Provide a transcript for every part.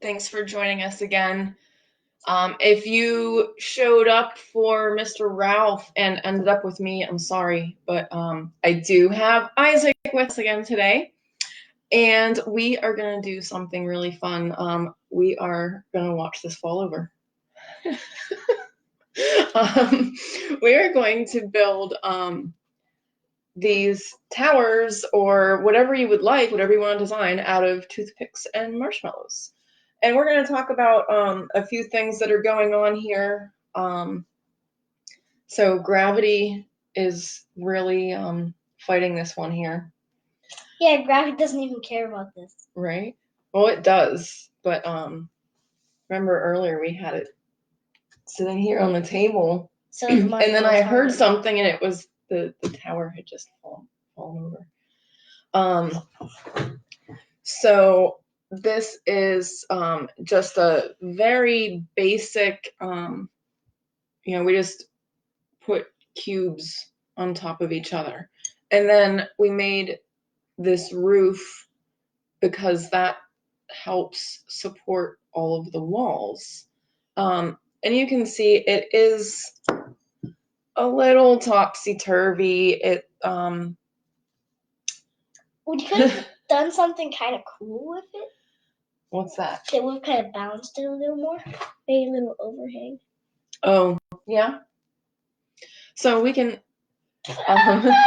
Thanks for joining us again. If you showed up for Mr. Ralph and ended up with me, I'm sorry, but I do have Isaac with us again today, and we are going to do something really fun. We are going to watch this fall over. We are going to build these towers or whatever you would like, whatever you want to design, out of toothpicks and marshmallows. And we're going to talk about a few things that are going on here. So gravity is really fighting this one here. Yeah, gravity doesn't even care about this. Right? Well, it does. But remember earlier we had it sitting here on the table. So and then I heard something and it was the tower had just fallen over. So this is just a very basic, we just put cubes on top of each other. And then we made this roof because that helps support all of the walls. And you can see it is a little topsy-turvy. Would you have done something kind of cool with it? What's that? It would have kind of balanced it a little more. Maybe a little overhang. Oh, yeah. So we can... That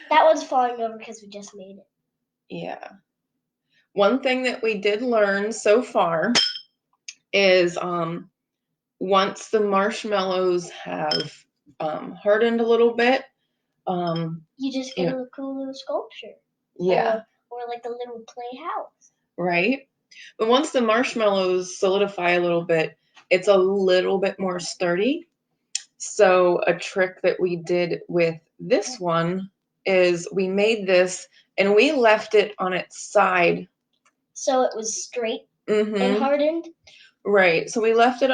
one's falling over because we just made it. Yeah. One thing that we did learn so far is once the marshmallows have hardened a little bit, you just get a cool little sculpture. Yeah. Or like a little playhouse. Right? But once the marshmallows solidify a little bit, it's a little bit more sturdy. So a trick that we did with this one is we made this and we left it on its side. So it was straight and hardened? Right. So we left it,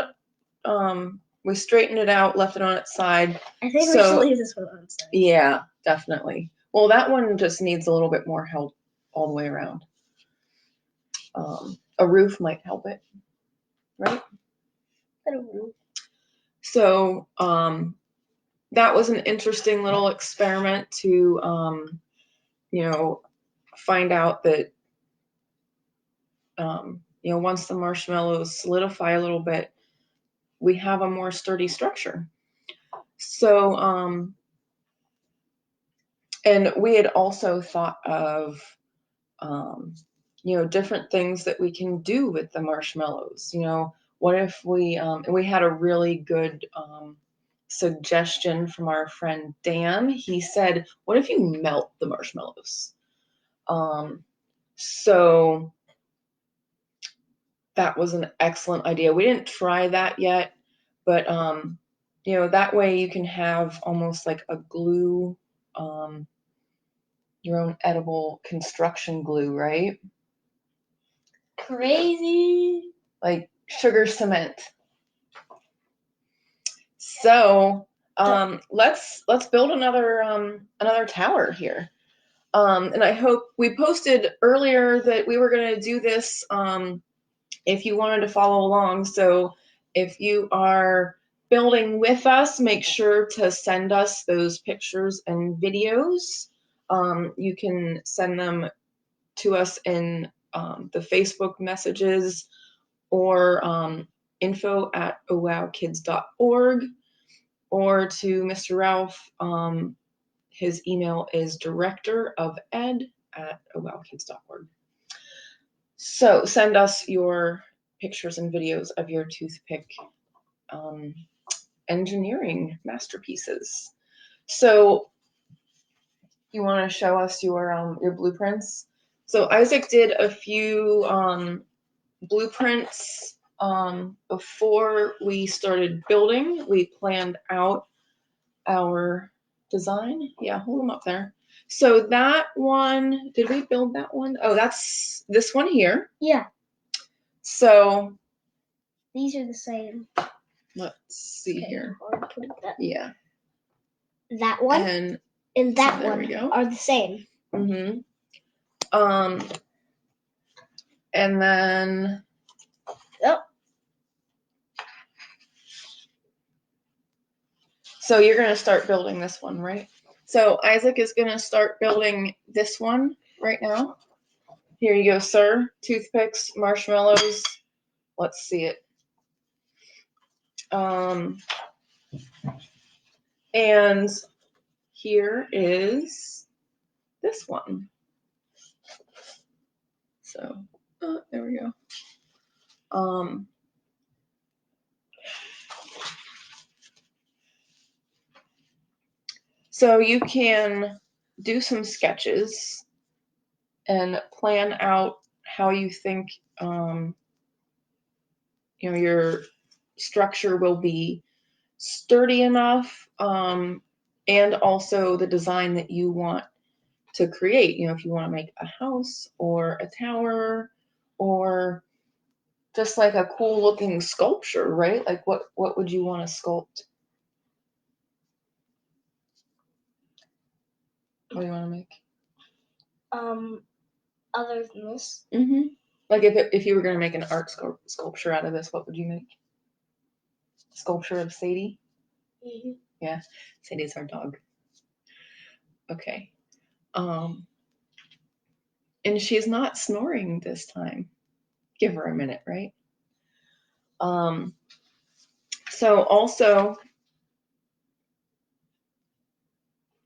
we straightened it out, left it on its side. I think we should leave this one on its side. Yeah, definitely. Well, that one just needs a little bit more help all the way around. A roof might help it, right? A roof. So that was an interesting little experiment to, find out that, once the marshmallows solidify a little bit, we have a more sturdy structure. So, and we had also thought of, different things that we can do with the marshmallows. What if we had a really good suggestion from our friend Dan. He said, what if you melt the marshmallows? So that was an excellent idea. We didn't try that yet, but that way you can have almost like a glue, your own edible construction glue, right? Crazy. Like sugar cement. So let's build another tower here. And I hope we posted earlier that we were going to do this if you wanted to follow along. So if you are building with us, make sure to send us those pictures and videos. You can send them to us in the Facebook messages or info@owowkids.org, or to Mr. Ralph. His email is directorofed@owowkids.org. So send us your pictures and videos of your toothpick engineering masterpieces. So you want to show us your blueprints? So Isaac did a few blueprints before we started building. We planned out our design. Yeah, hold them up there. So that one, did we build that one? Oh, that's this one here. Yeah. So these are the same. Let's see here. Yeah. That one and that one are the same. And then, Yep. so you're going to start building this one, right? So Isaac is going to start building this one right now. Here you go, sir. Toothpicks, marshmallows. Let's see it. And here is this one. So, there we go. So you can do some sketches and plan out how you think your structure will be sturdy enough, and also the design that you want to create. If you want to make a house or a tower or just like a cool looking sculpture, right? Like what would you want to sculpt? What do you want to make? Other than this. Like if you were going to make an art sculpture out of this, what would you make? Sculpture of Sadie? Yeah, Sadie's our dog. Okay. And she's not snoring this time. Give her a minute, right? So also,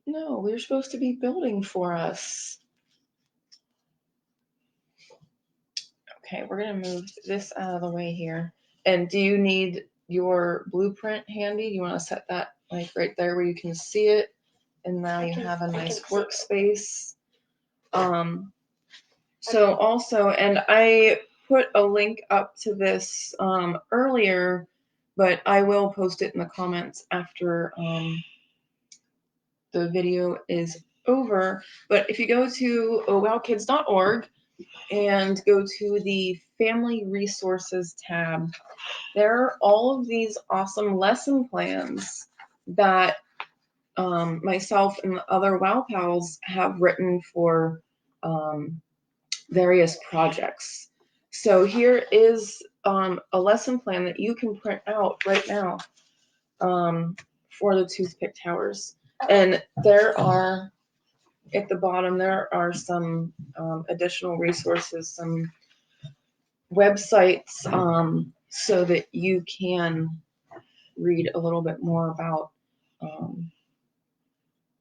no, we're supposed to be building for us. Okay, we're gonna move this out of the way here. And do you need your blueprint handy? Do you want to set that like right there where you can see it? And now you have a nice workspace. So also, and I put a link up to this earlier, but I will post it in the comments after the video is over. But if you go to ohwowkids.org and go to the Family Resources tab, there are all of these awesome lesson plans that myself and the other WOW pals have written for various projects. So here is a lesson plan that you can print out right now for the toothpick towers. And there are, at the bottom, there are some additional resources, some websites, so that you can read a little bit more about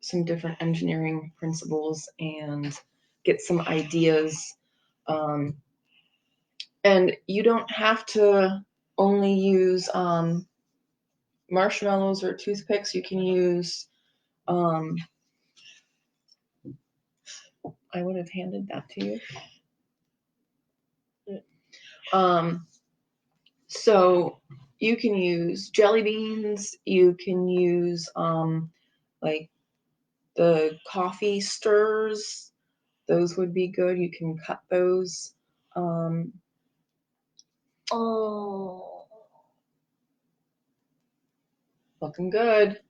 some different engineering principles and get some ideas. And you don't have to only use marshmallows or toothpicks. You can use, I would have handed that to you. So you can use jelly beans. You can use like the coffee stirs. Those would be good. You can cut those. Looking good.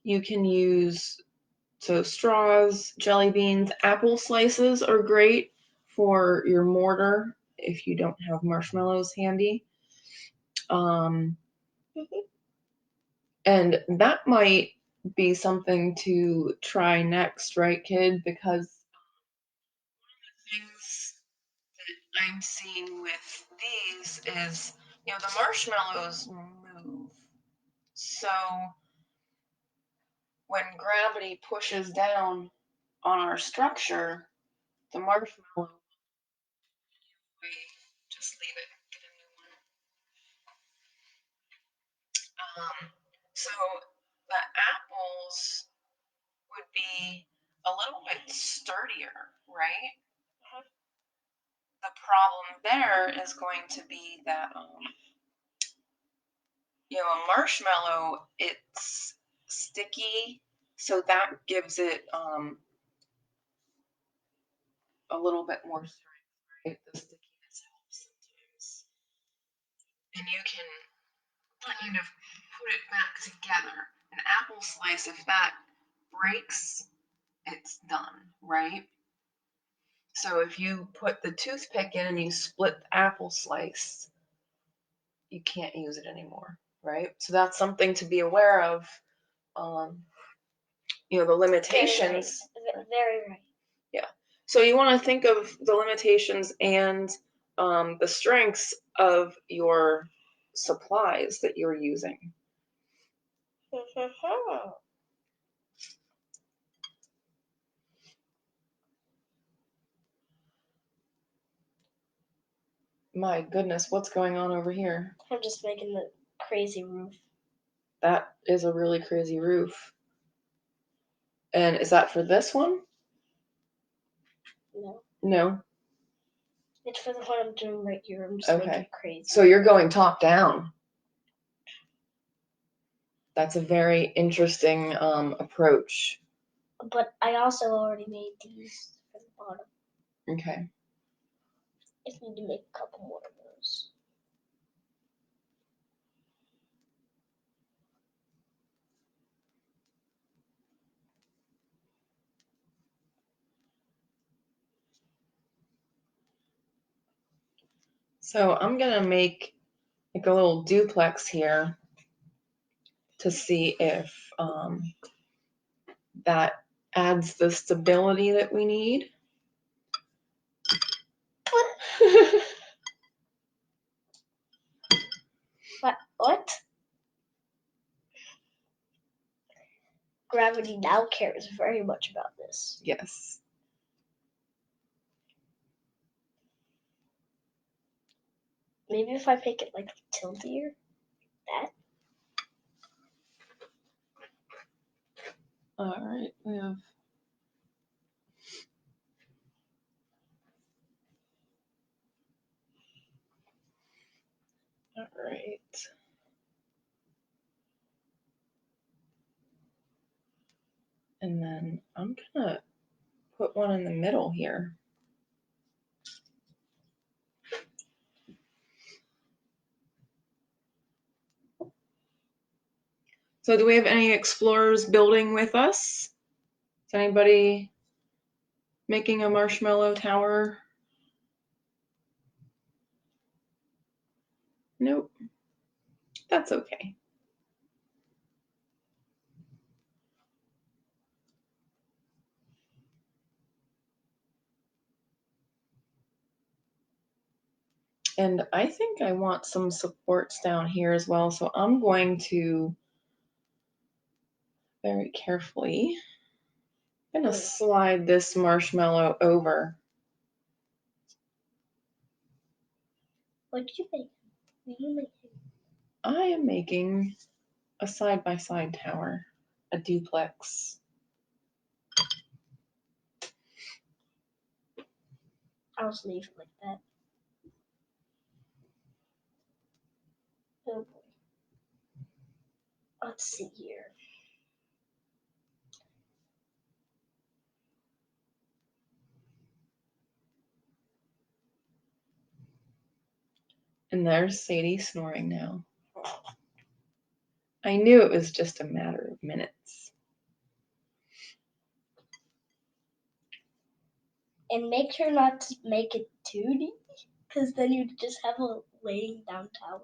You can use straws, jelly beans, apple slices are great for your mortar if you don't have marshmallows handy. And that might be something to try next, right, kid? Because one of the things that I'm seeing with these is, the marshmallows move. So when gravity pushes down on our structure, the marshmallow, just leave it, get a new one. So the apples would be a little bit sturdier, right? The problem there is going to be that, a marshmallow, it's sticky, so that gives it a little bit more strength, right? The stickiness helps sometimes. And you can kind of put it back together. An apple slice, if that breaks it's done, right? So if you put the toothpick in and you split the apple slice, you can't use it anymore, right? So that's something to be aware of. The limitations. Very right. Yeah. So you want to think of the limitations and the strengths of your supplies that you're using. My goodness, what's going on over here? I'm just making the crazy roof. That is a really crazy roof. And is that for this one? No. No. It's for the one I'm doing right here. I'm just making it crazy. So you're going top down. That's a very interesting approach. But I also already made these for the bottom. Okay. I just need to make a couple more of those. So I'm gonna make like a little duplex here to see if that adds the stability that we need. What? Gravity now cares very much about this. Yes. Maybe if I make it like tiltier, that. All right, we have. All right. And then I'm gonna put one in the middle here. So do we have any explorers building with us? Is anybody making a marshmallow tower? Nope. That's okay. And I think I want some supports down here as well. So I'm going to very carefully, I'm gonna slide this marshmallow over. What did you make? What are you making? I am making a side-by-side tower, a duplex. I'll just leave it like that. Oh boy. Let's see here. And there's Sadie snoring now. I knew it was just a matter of minutes. And make sure not to make it 2D, because then you just have a laying down tower.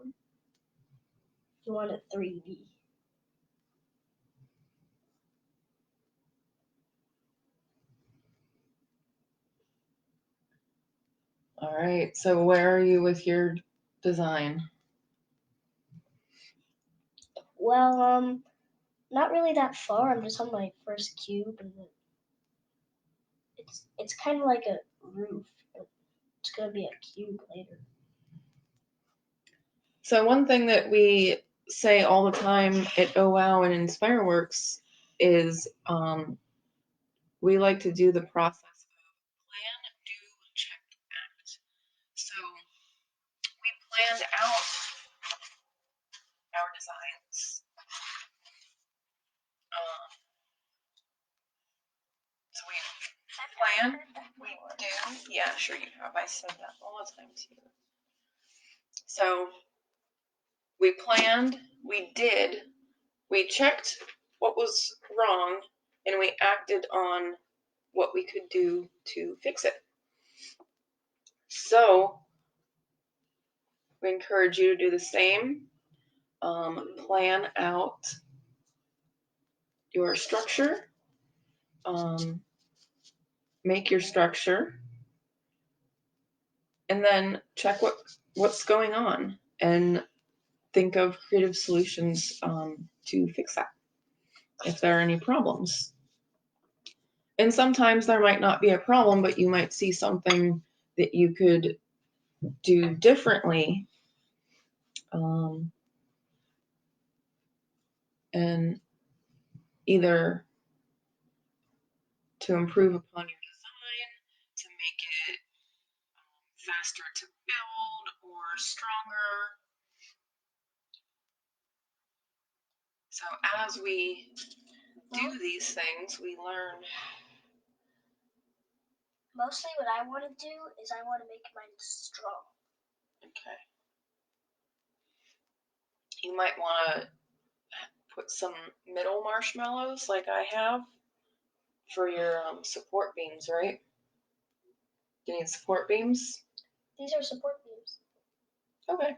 You want it 3D. All right, so where are you with your design? Well, not really that far. I'm just on my first cube, and it's kind of like a roof, but it's gonna be a cube later. So one thing that we say all the time at OWOW and InspireWorks is we like to do the process of plan, do, check, act. So we planned out our designs. So we plan, we do. Yeah, sure you have. I said that all the time to you. So we planned, we did, we checked what was wrong, and we acted on what we could do to fix it. So we encourage you to do the same. Plan out your structure. Make your structure. And then check what's going on and think of creative solutions to fix that if there are any problems. And sometimes there might not be a problem, but you might see something that you could do differently, and either to improve upon your design, to make it faster to build or stronger. So as we do these things, we learn. Mostly what I want to do is I want to make mine strong. Okay. You might want to put some middle marshmallows like I have for your support beams, right? You need support beams? These are support beams. Okay.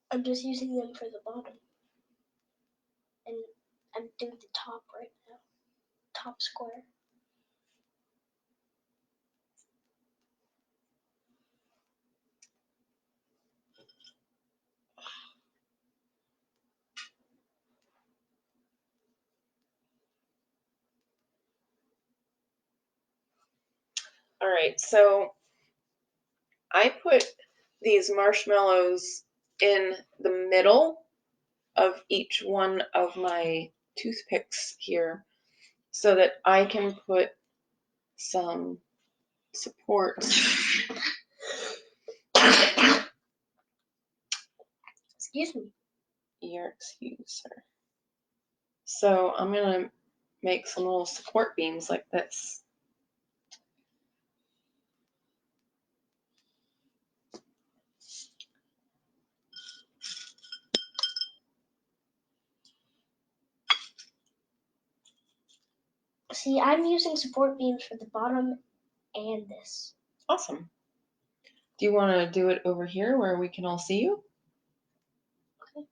I'm just using them for the bottom. And I'm doing the top right now. Top square. All right, so I put these marshmallows in the middle of each one of my toothpicks here so that I can put some support. Excuse me. Your excuse, sir. So I'm going to make some little support beams like this. See, I'm using support beams for the bottom and this. Awesome. Do you want to do it over here where we can all see you? Okay.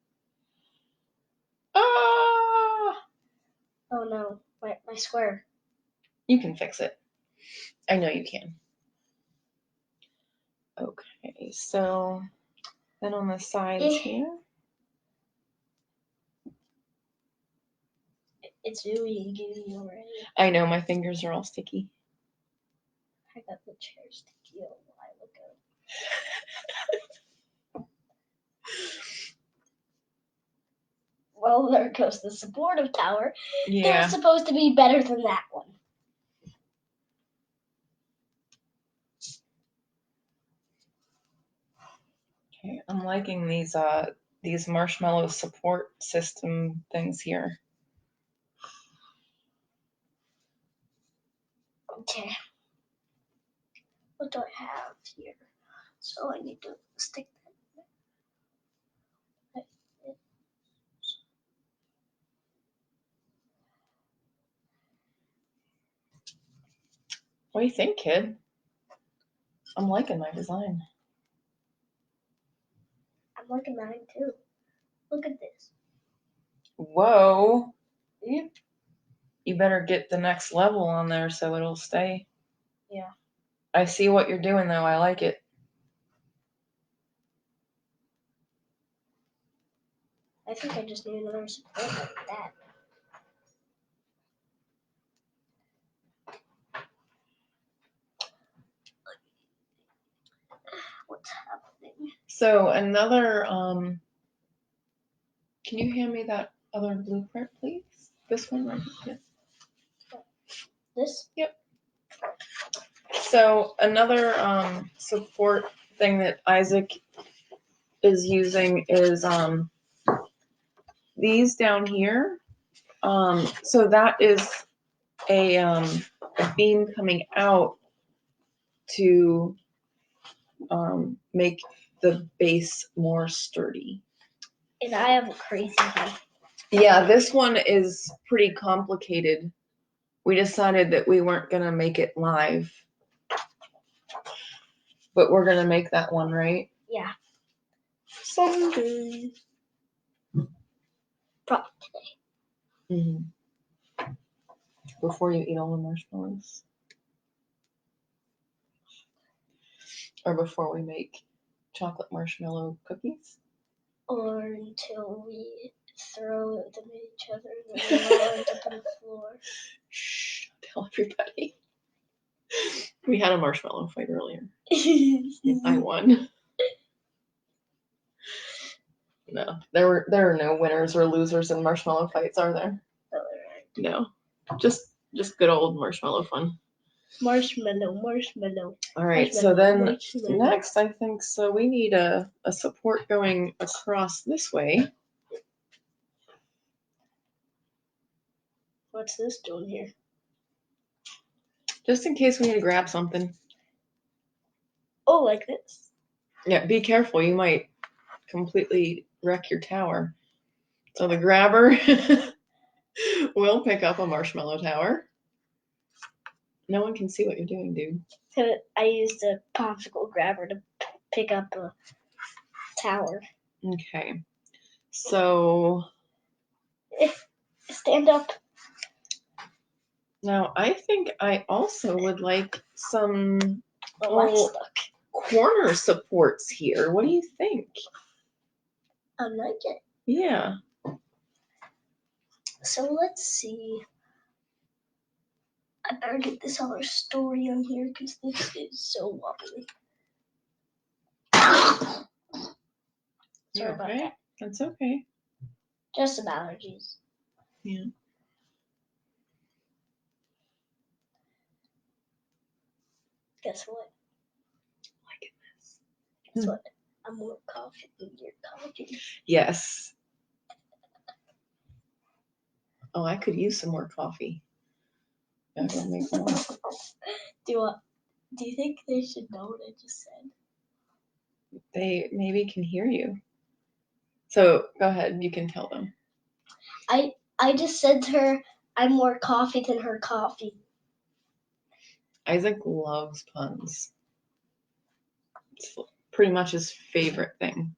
Ah! Oh no, my square. You can fix it. I know you can. Okay, so then on the sides here. It's really gooey already. I know, my fingers are all sticky. I got the chair sticky a while ago. Well, there goes the supportive tower. Yeah. It was supposed to be better than that one. Okay, I'm liking these marshmallow support system things here. Okay. What do I have here? So I need to stick that. What do you think, kid? I'm liking my design. I'm liking mine too. Look at this. Whoa. Yep. You better get the next level on there so it'll stay. Yeah. I see what you're doing though. I like it. I think I just need another support like that. What's happening? So another, can you hand me that other blueprint, please? This one right here. This? Yep. So another support thing that Isaac is using is these down here. So that is a beam coming out to make the base more sturdy. And I have a crazy one. Yeah, this one is pretty complicated. We decided that we weren't going to make it live. But we're going to make that one, right? Yeah. Someday. Probably today. Mm-hmm. Before you eat all the marshmallows. Or before we make chocolate marshmallow cookies. Or until we throw them at each other and then they all end up on the floor. Shh, don't tell everybody. We had a marshmallow fight earlier. I won. No, there are no winners or losers in marshmallow fights, are there? No, just good old marshmallow fun. Marshmallow. All right, so then next, I think so we need a support going across this way. What's this doing here? Just in case we need to grab something. Oh, like this? Yeah, be careful. You might completely wreck your tower. So the grabber will pick up a marshmallow tower. No one can see what you're doing, dude. I used a popsicle grabber to pick up a tower. Okay. So Stand up. now I think I also would like some Oh, I'm stuck. corner supports here. What do you think? I like it. Yeah. So let's see. I better get this other story on here because this is so wobbly. Sorry about that. That's okay. Just some allergies. Yeah. Guess what? Like this. Guess what? I'm more coffee than your coffee. Yes. Oh, I could use some more coffee. I will make more. Do you think they should know what I just said? They maybe can hear you. So go ahead, you can tell them. I just said to her, I'm more coffee than her coffee. Isaac loves puns. It's pretty much his favorite thing.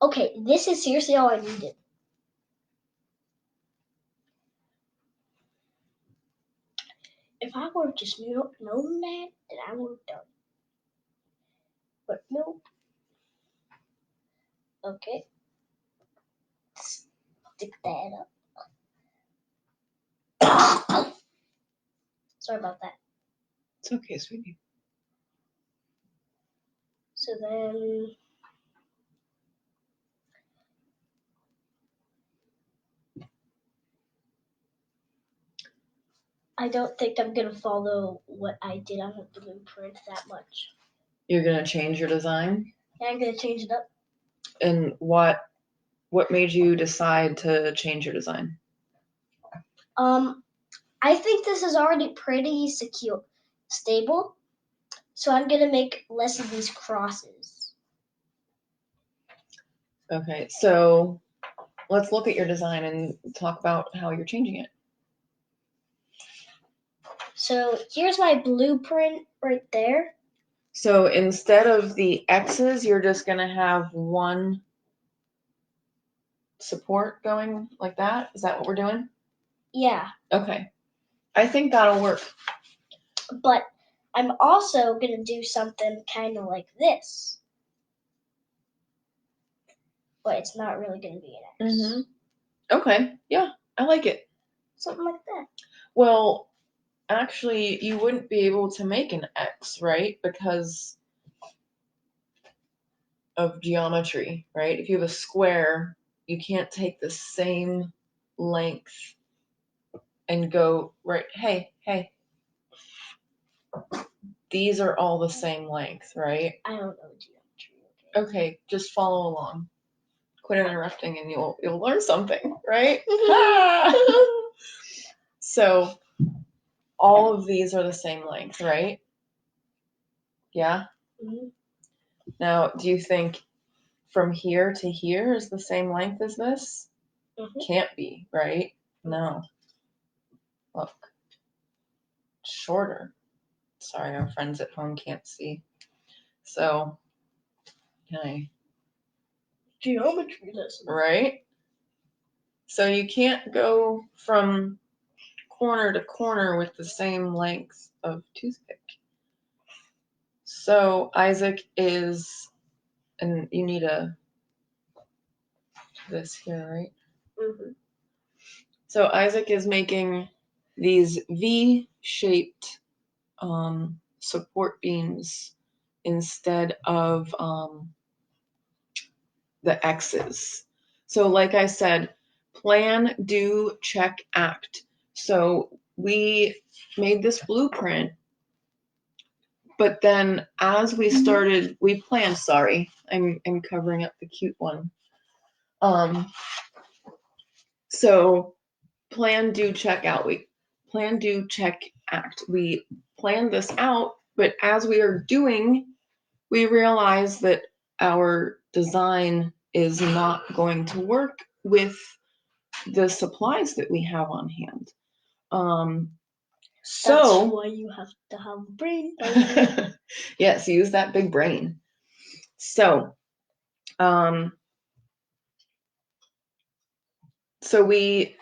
Okay, this is seriously all I needed. If I would have just known that, then I would have done. But nope. Okay. Stick that up. Sorry about that. It's okay, sweetie. So then I don't think I'm gonna follow what I did on the blueprint that much. You're gonna change your design? Yeah, I'm gonna change it up. And what made you decide to change your design? I think this is already pretty secure, stable. So I'm gonna make less of these crosses. Okay, so let's look at your design and talk about how you're changing it. So here's my blueprint right there. So instead of the X's, you're just gonna have one support going like that? Is that what we're doing? Yeah. Okay. I think that'll work. But I'm also gonna do something kind of like this. But it's not really gonna be an X. Mm-hmm. Okay. Yeah, I like it. Something like that. Well, actually, you wouldn't be able to make an X, right? Because of geometry, right? If you have a square, you can't take the same length and go right. Hey. These are all the same length, right? I don't know geometry. Okay, just follow along. Quit interrupting and you'll learn something, right? So all of these are the same length, right? Yeah? Mm-hmm. Now, do you think from here to here is the same length as this? Mhm. Can't be, right? No. Look. Shorter. Sorry, our friends at home can't see. So, okay. Geometry lesson. Right? So you can't go from corner to corner with the same length of toothpick. So Isaac is, and you need this here, right? Mm-hmm. So Isaac is making these V-shaped support beams instead of the X's. So like I said, plan, do, check, act. So we made this blueprint, but then as we started, we planned, sorry, I'm covering up the cute one. So plan, do, check out. We plan, do, check, act. We planned this out, but as we are doing, we realized that our design is not going to work with the supplies that we have on hand. That's why you have to have a brain. Yes, use that big brain. So, so we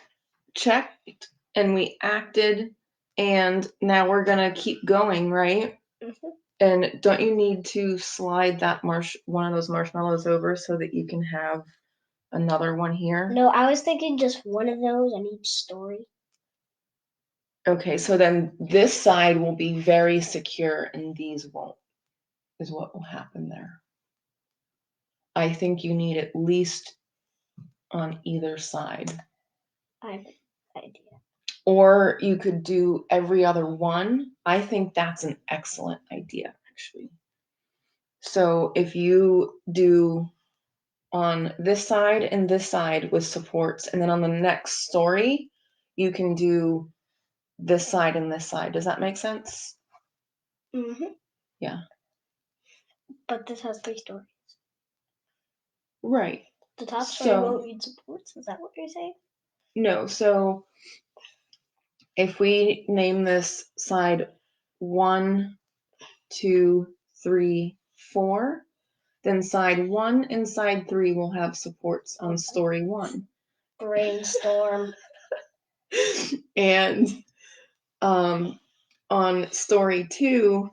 checked and we acted, and now we're gonna keep going, right? Mm-hmm. And don't you need to slide that one of those marshmallows over so that you can have another one here? No, I was thinking just one of those on each story. Okay, so then this side will be very secure and these won't, is what will happen there. I think you need at least on either side. I have an idea. Or you could do every other one. I think that's an excellent idea, actually. So if you do on this side and this side with supports, and then on the next story, you can do this side and this side. Does that make sense? Mm-hmm. Yeah. But this has 3 stories. Right. The top story won't need supports. Is that what you're saying? No. So if we name this side 1, 2, 3, 4, then side 1 and side 3 will have supports on story 1. Brainstorm. And on story 2,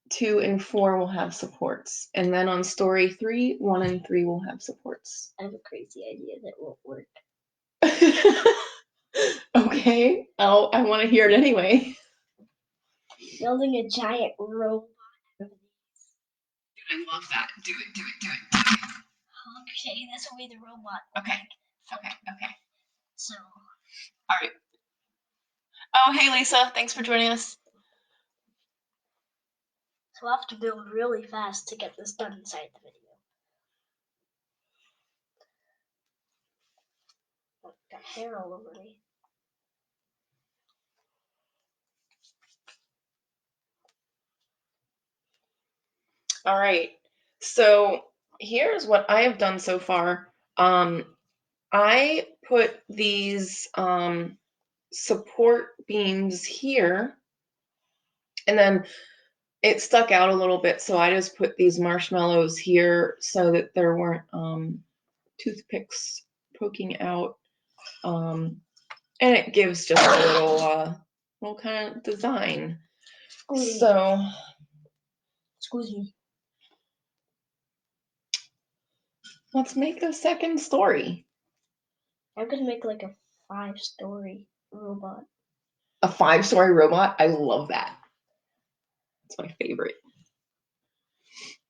2 and 4 will have supports. And then on story 3, 1 and 3 will have supports. I have a crazy idea that won't work. Okay, I want to hear it anyway. Building a giant robot. I love that. Do it. Okay, this will be the robot. Okay. So. All right. Oh, hey, Lisa. Thanks for joining us. So I'll have to build really fast to get this done inside the video. Oh, got hair all over me. All right. So here's what I have done so far. I put these support beams here, and then it stuck out a little bit, so I just put these marshmallows here so that there weren't toothpicks poking out, and it gives just a little kind of design. So, Excuse me. let's make the second story. I'm gonna make like a 5-story robot. A 5-story robot? I love that. It's my favorite.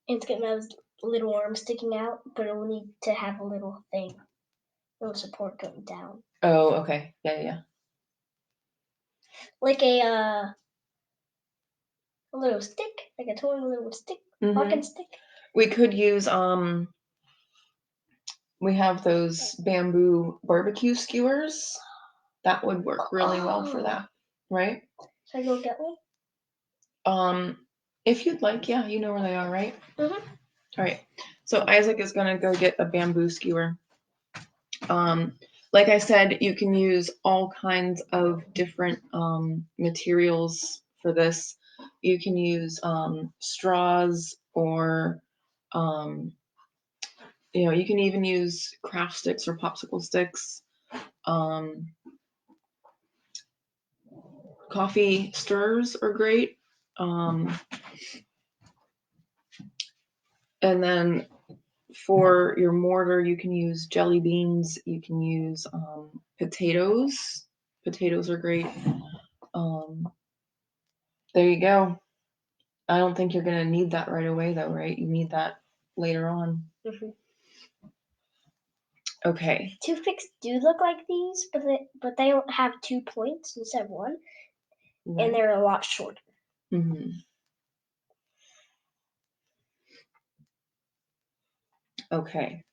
It's gonna have little arms sticking out, but it'll need to have a little thing, little support going down. Oh, okay. Yeah. Like a little stick, like a torn little stick, walking stick. We could use we have those bamboo barbecue skewers. That would work really well for that, right? Should I go get one? If you'd like, yeah, you know where they are, right? Mhm. All right. So Isaac is gonna go get a bamboo skewer. Like I said, you can use all kinds of different materials for this. You can use straws, or you can even use craft sticks or popsicle sticks. Coffee stirrers are great. And then for your mortar, you can use jelly beans. You can use potatoes. Potatoes are great. There you go. I don't think you're gonna need that right away, though, right? You need that later on. Mhm. Okay. Toothpicks do look like these, but they don't have 2 points instead of 1, Right. and they're a lot shorter. Mm-hmm. Okay.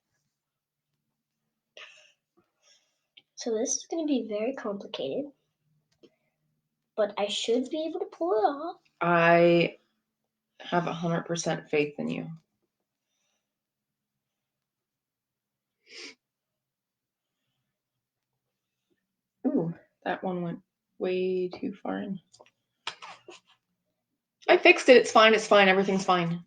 So this is going to be very complicated, but I should be able to pull it off. I have 100% faith in you. Ooh, that one went way too far in. I fixed it. It's fine. It's fine. Everything's fine.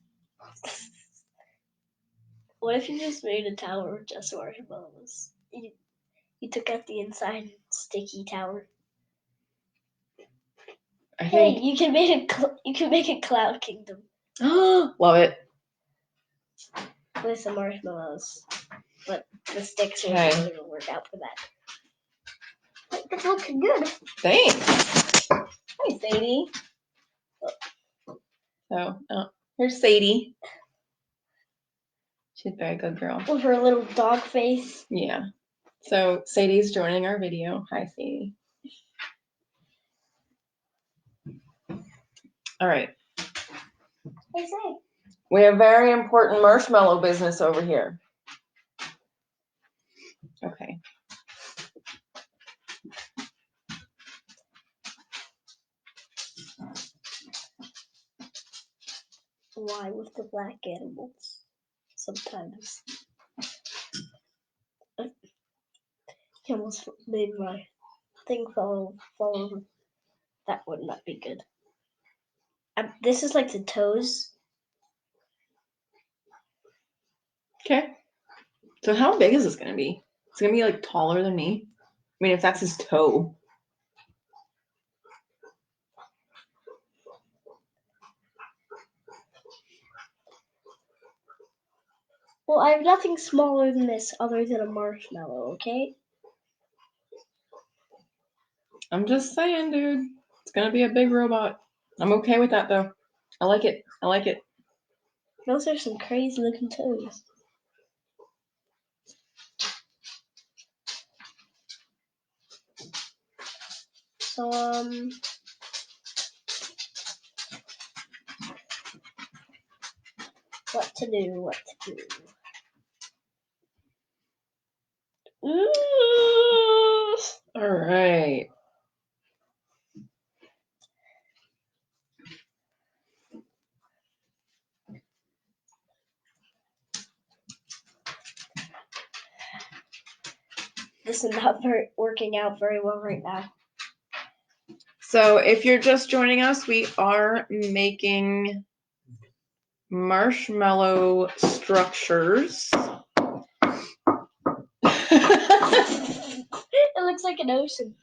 What if you just made a tower with just marshmallows? You took out the inside sticky tower. Hey, you can make a cloud kingdom. Love it. With some marshmallows, but the sticks are Okay. really gonna work out for that. It's looking good. Thanks. Hi, Sadie. So, here's Sadie. She's a very good girl. With her little dog face. Yeah. So Sadie's joining our video. Hi, Sadie. All right. Hey, say. We have very important marshmallow business over here. Okay. Why with the black animals? Sometimes. He almost made my thing fall over. That would not be good. This is like the toes. Okay. So how big is this gonna be? It's gonna be like taller than me. I mean, if that's his toe. Well, I have nothing smaller than this other than a marshmallow, okay? I'm just saying, dude. It's gonna be a big robot. I'm okay with that, though. I like it. I like it. Those are some crazy looking toes. So, what to do? Ooh. All right. This is not working out very well right now. So if you're just joining us, we are making marshmallow structures. It looks like an ocean.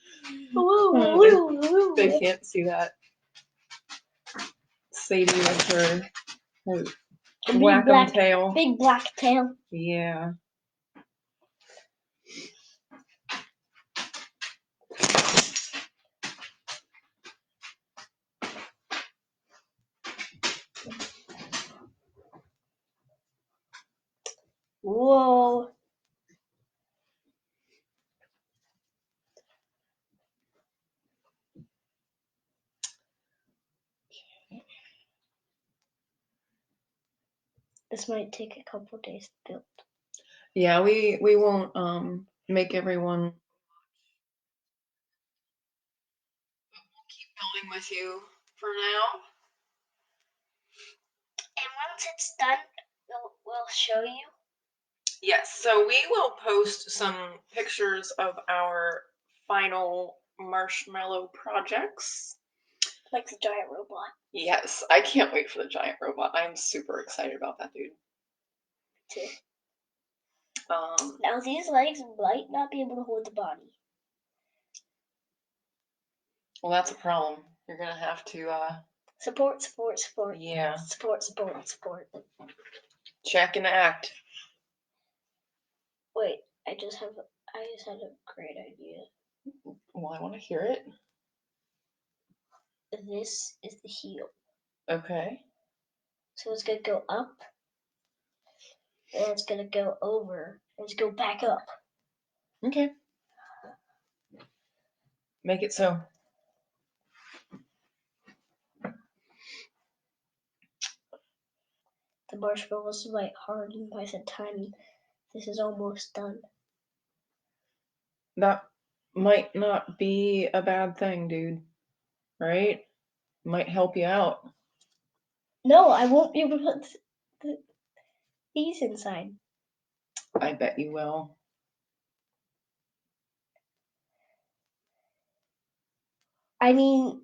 They can't see that. Sadie with her whack-em tail. Big black tail. Yeah. Whoa. This might take a couple days to build. Yeah, we won't make everyone. We'll keep building with you for now. once it's done, we'll show you. Yes, so we will post some pictures of our final marshmallow projects. Like the giant robot. Yes, I can't wait for the giant robot. I'm super excited about that, dude. Too. Um, Now these legs might not be able to hold the body. well, that's a problem. You're gonna have to, Support. yeah, Support. check and act. Wait, I just had a great idea. Well, I want to hear it. This is the heel. Okay. So it's gonna go up, and it's gonna go over, and it's go back up. Okay. Make it so. The marshmallows might harden by the time this is almost done. That might not be a bad thing, dude. Right? Might help you out. No, I won't be able to put these inside. I bet you will. I mean,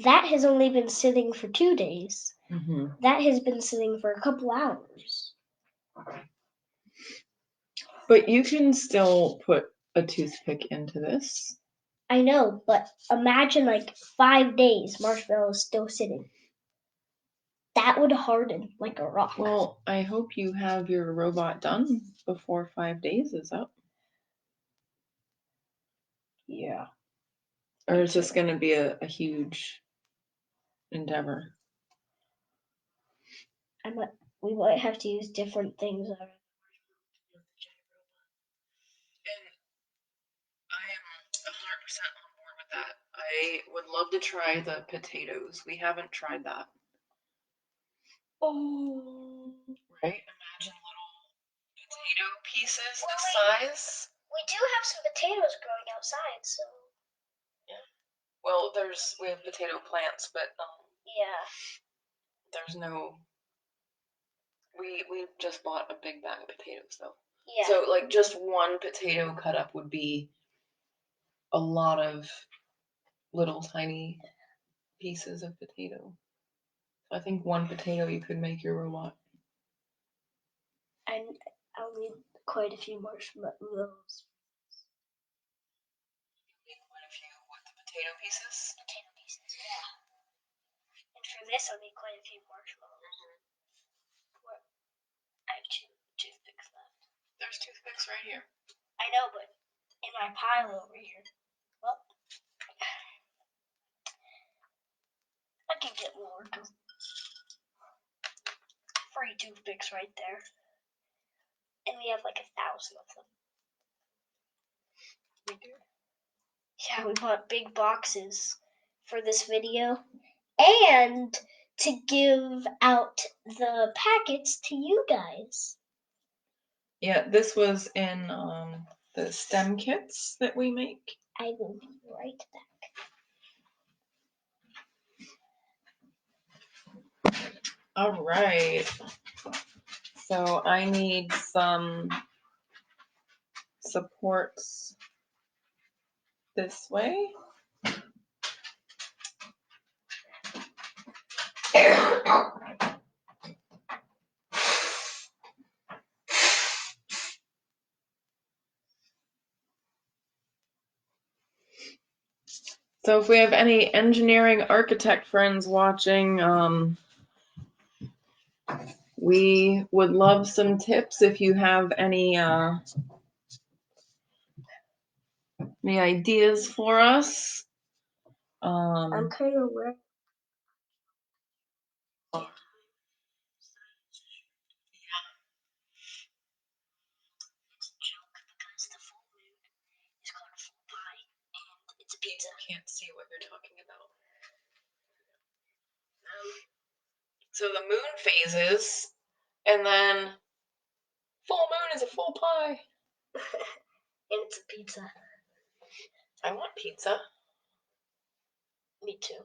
that has only been sitting for 2 days. Mm-hmm. That has been sitting for a couple hours. But you can still put a toothpick into this. I know, but imagine like 5 days, marshmallows still sitting. That would harden like a rock. Well, I hope you have your robot done before 5 days is up. Yeah. Or is this going to be a huge endeavor? We might have to use different things. And I am 100% on board with that. I would love to try the potatoes. We haven't tried that. Oh. Right? Imagine little potato pieces this size. We do have some potatoes growing outside, so. Yeah. Well, we have potato plants, but yeah. There's no. We just bought a big bag of potatoes though. Yeah. So like just one potato cut up would be a lot of little tiny pieces of potato. I think one potato you could make your robot. And I'll need quite a few marshmallows. Quite a few with the potato pieces. Potato pieces, yeah. And for this, I'll need quite a few marshmallows. I have 2 toothpicks left. There's toothpicks right here. I know, but in my pile over here. Well, I can get more. 3 toothpicks right there. And we have like 1,000 of them. We do. Yeah, we bought big boxes for this video. And to give out the packets to you guys. Yeah, this was in the STEM kits that we make. I will be right back. All right. So I need some supports this way. So if we have any engineering architect friends watching, we would love some tips if you have any ideas for us. I'm kind of worried. People can't see what you're talking about. So the moon phases, and then full moon is a full pie. And it's a pizza. I want pizza. Me too.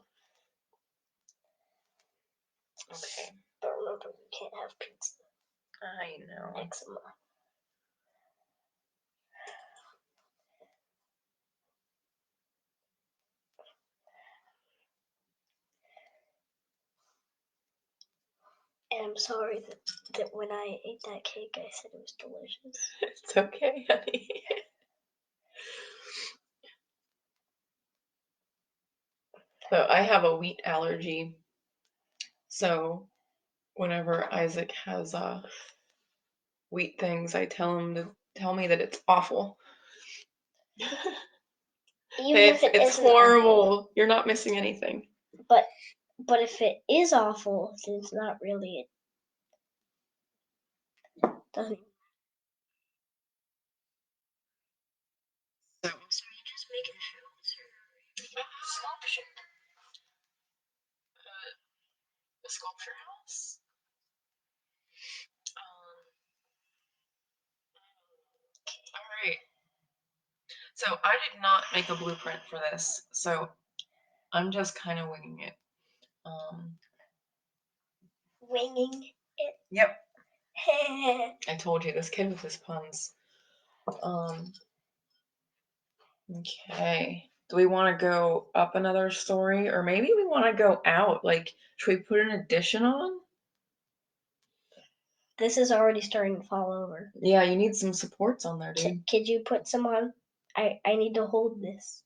Okay. But remember, we can't have pizza. I know. Eczema. And I'm sorry that when I ate that cake, I said it was delicious. It's okay, honey. So I have a wheat allergy. So whenever Isaac has wheat things, I tell him to tell me that it's awful. Even if it's horrible. Awful. You're not missing anything. But if it is awful, then it's not really it. Doesn't. So Sorry, just making sure. Sculpture. the sculpture house. All right. So I did not make a blueprint for this, so I'm just kind of winging it. Winging it. Yep. I told you, this kid with his puns. Okay. Do we want to go up another story, or maybe we want to go out? Like, should we put an addition on? This is already starting to fall over. Yeah, you need some supports on there, dude. Could you put some on? I need to hold this.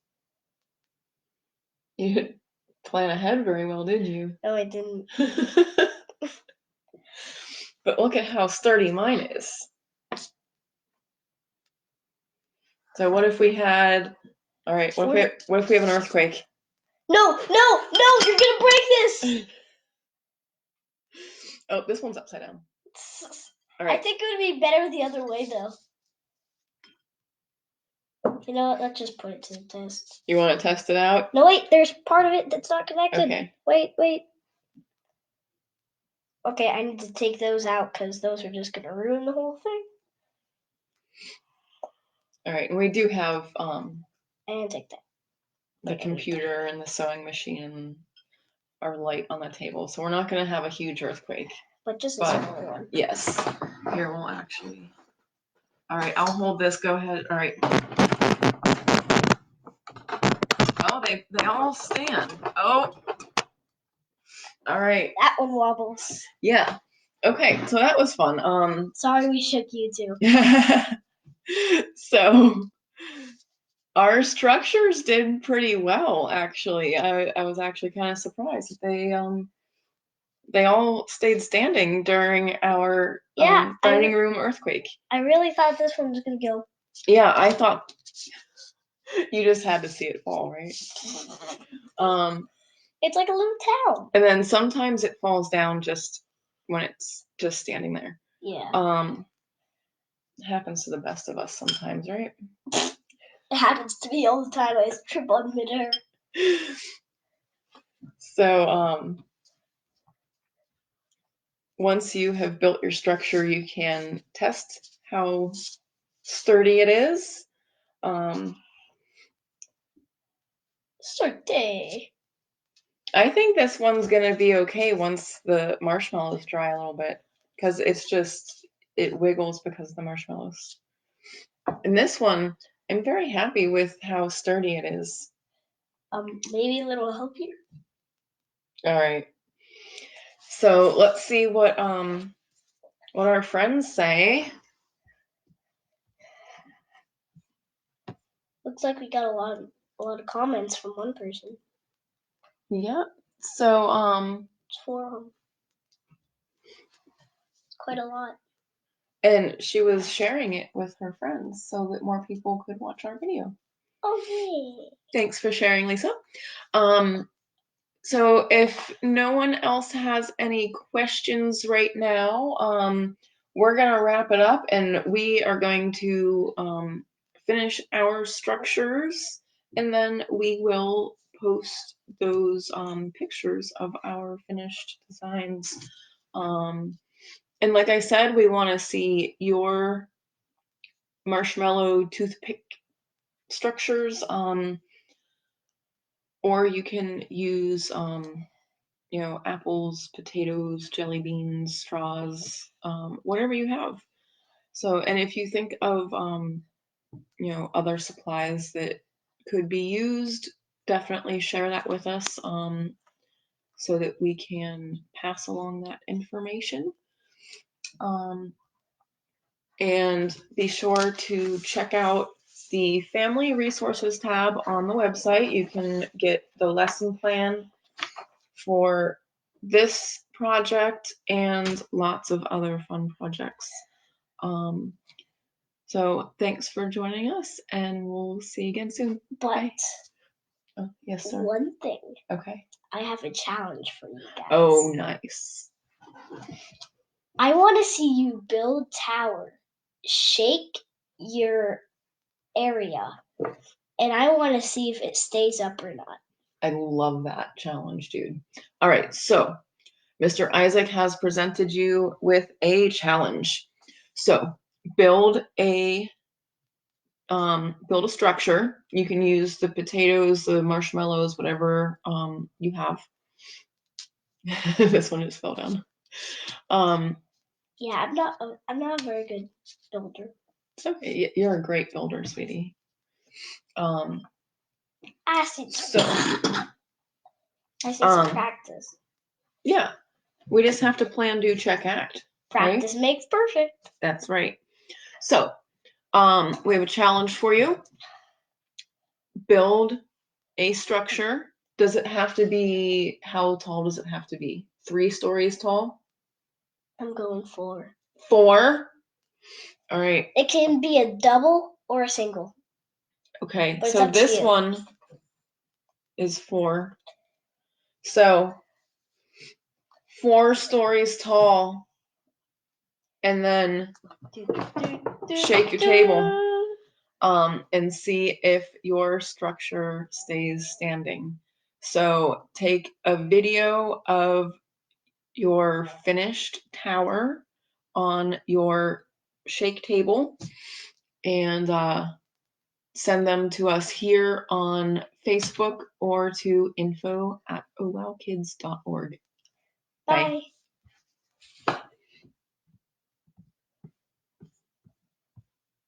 You didn't plan ahead very well, did you? No, I didn't. But look at how sturdy mine is. So what if we had? All right. What if we have an earthquake? No! You're gonna break this. Oh, this one's upside down. All right. I think it would be better the other way, though. You know what? Let's just put it to the test. You want to test it out? No, wait. There's part of it that's not connected. Okay. Wait. Okay, I need to take those out because those are just gonna ruin the whole thing. All right, and we do have And take that. the computer and the sewing machine and our light on the table, so we're not gonna have a huge earthquake. But just a small one. Yes. Here, we'll actually. All right, I'll hold this. Go ahead. All right. Oh, they all stand. Oh. All right. That one wobbles. Yeah. Okay, so that was fun. Sorry we shook you too. So our structures did pretty well, actually. I was actually kind of surprised that they all stayed standing during our dining room earthquake. I really thought this one was gonna go. Yeah, I thought you just had to see it fall, right? It's like a little town. And then sometimes it falls down just when it's just standing there. Yeah. It happens to the best of us sometimes, right? It happens to me all the time. I trip on midair. So, once you have built your structure, you can test how sturdy it is. Sturdy. I think this one's gonna be okay once the marshmallows dry a little bit, because it wiggles because of the marshmallows. And this one, I'm very happy with how sturdy it is. Maybe a little help here. All right. So let's see what our friends say. Looks like we got a lot of comments from one person. Yeah. So It's 4 of them. It's quite a lot. And she was sharing it with her friends so that more people could watch our video. Okay. Thanks for sharing, Lisa. So if no one else has any questions right now, we're gonna wrap it up, and we are going to finish our structures, and then we will post those pictures of our finished designs. And like I said, we want to see your marshmallow toothpick structures, or you can use apples, potatoes, jelly beans, straws, whatever you have. So, and if you think of, other supplies that could be used, definitely share that with us, so that we can pass along that information. And be sure to check out the Family Resources tab on the website. You can get the lesson plan for this project and lots of other fun projects. So thanks for joining us, and we'll see you again soon. But Bye. Oh, yes, sir. one thing. Okay. I have a challenge for you guys. Oh, nice. I want to see you build tower, shake your area, and I want to see if it stays up or not. I love that challenge, dude. All right, so Mr. Isaac has presented you with a challenge. So build a structure. You can use the potatoes, the marshmallows, whatever you have. This one just fell down. Yeah, I'm not a very good builder. Okay, you're a great builder, sweetie. I see some practice. Yeah, we just have to plan, do, check, act. Practice makes perfect. That's right. So, we have a challenge for you. Build a structure. Does it have to be, how tall does it have to be? 3 stories tall? I'm going 4. 4? All right. It can be a double or a single. Okay, so this one is 4. So 4 stories tall, and then shake your table, and see if your structure stays standing. So take a video of your finished tower on your shake table and send them to us here on Facebook or to info@owowkids.org. Bye.